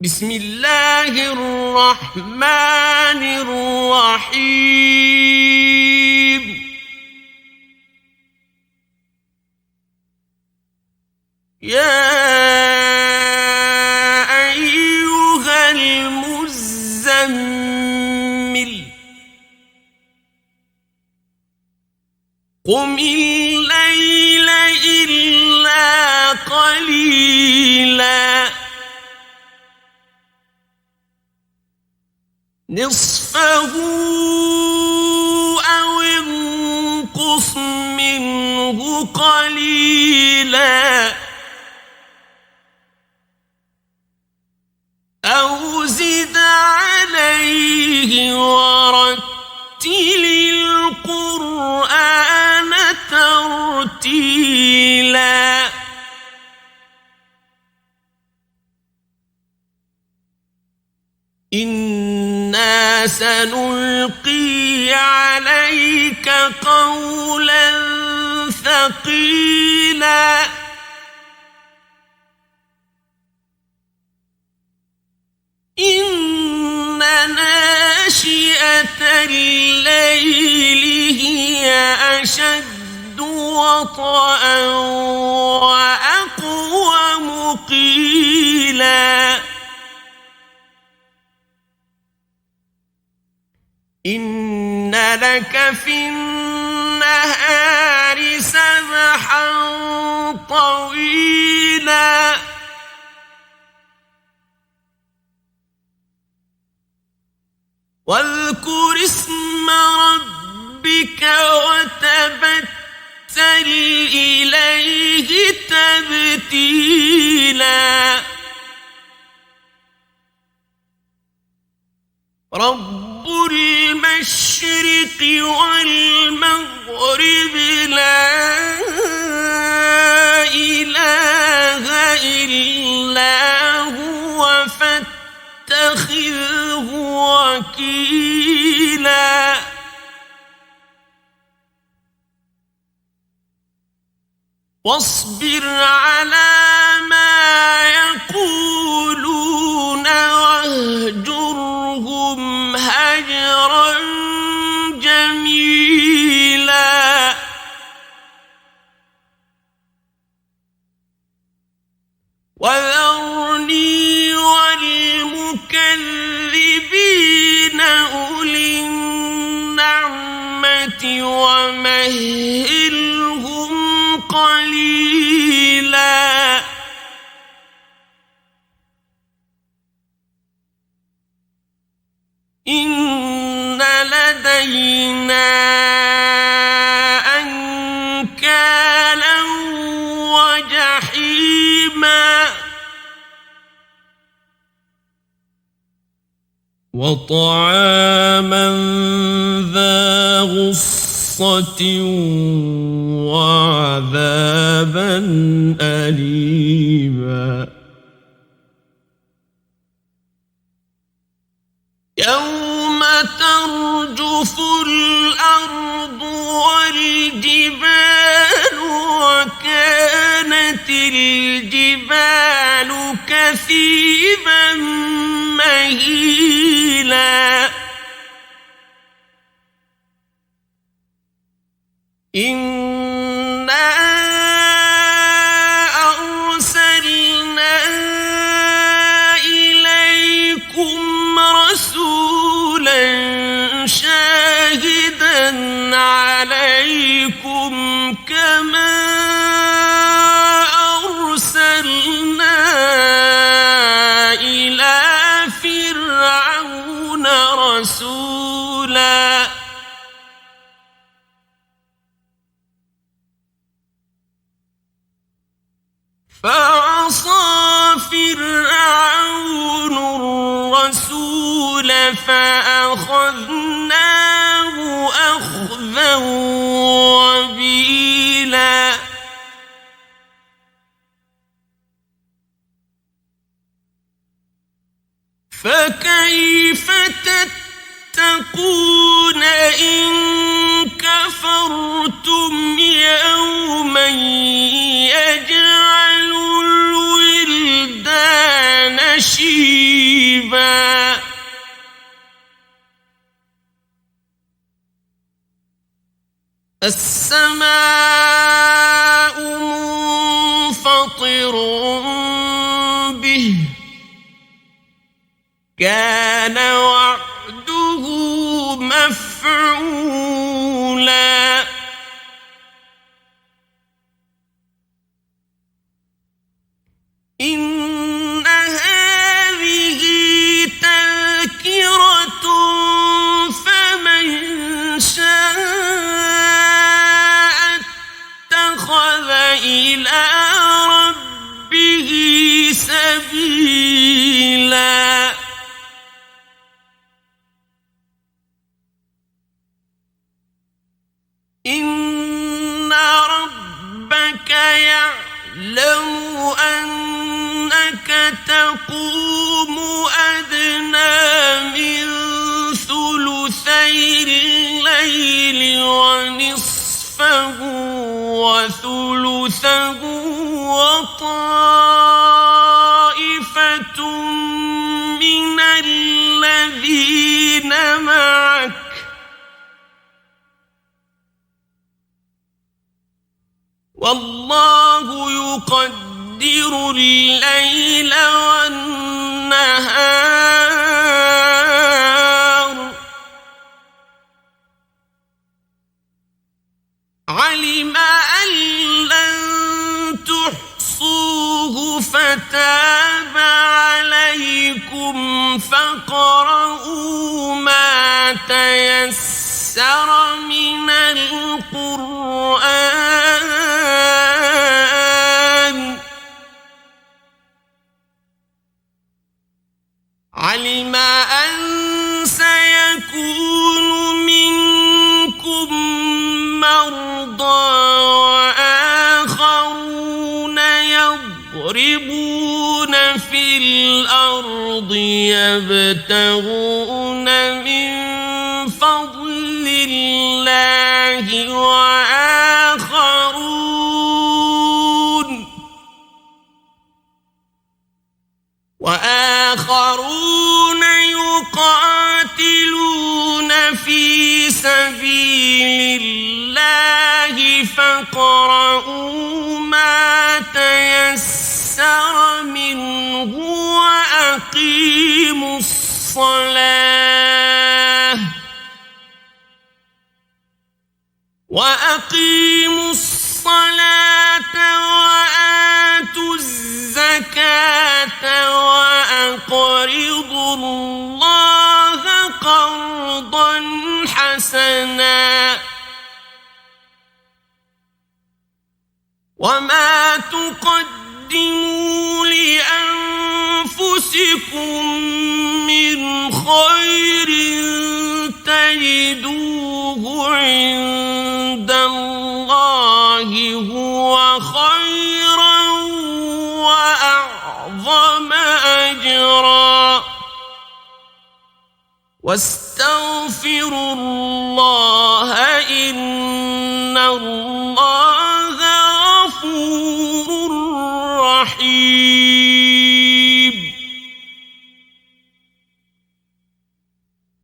بسم الله الرحمن الرحيم يا أيها المزمل قم الليل إلا قليلا نصفه أو انقص منه قليلا أو زد عليه ورتل القرآن ترتيلا إنا سنلقي عليك قولا ثقيلا إن ناشئة الليل هي أشد وطئا وأقوم قيلا إن لك في النهار سبحا طويلا واذكر اسم ربك وتبتل إليه تبتيلا رب المشرق والمغرب لا إله إلا هو فاتخذه وكيلا واصبر على ما يقولون واهجرهم هجرا جميلا وذرني والمكذبين أولي النعمة ومهلهم قليلا إن لدينا أنكالا وجحيما وطعاما ذا غصة وعذابا أليما يوم ترجف الأرض والجبال وكانت الجبال كثيبا مهيلا إنا أرسلنا إليكم رسولا شاهدا عليكم كما أرسلنا إلى فرعون رسولا فعصى فرعون الرسول فأخذناه أخذا وبيلا فكيف تتقون إن كفرتم يوما يجعل الولدان نشيبا السماء منفطر به كان وعده مفعولا إن هذه تذكرة فمن شاء اتخذ إلى ربه سبيلا إن ربك يعلم أنك تقوم أدنى من ثلثي الليل ونصفه وثلثه وطائفة من الذين معك والله يقدر الليل والنهار علم أن لن تحصوه فتاب عليكم فاقرؤوا ما تيسر من القرآن علم أن سيكون منكم مرضى وآخرون يضربون في الأرض يبتغون من فضل الله وآخرون يقاتلون في سبيل الله فاقرؤوا ما تيسر منه وأقيموا الصلاة وآتوا الزكاة وأقرضوا الله قرضا حسنا وما تقدموا لأنفسكم من خير تجدوه عند الله هو خيرا وأعظم أجرا واستغفروا الله إن الله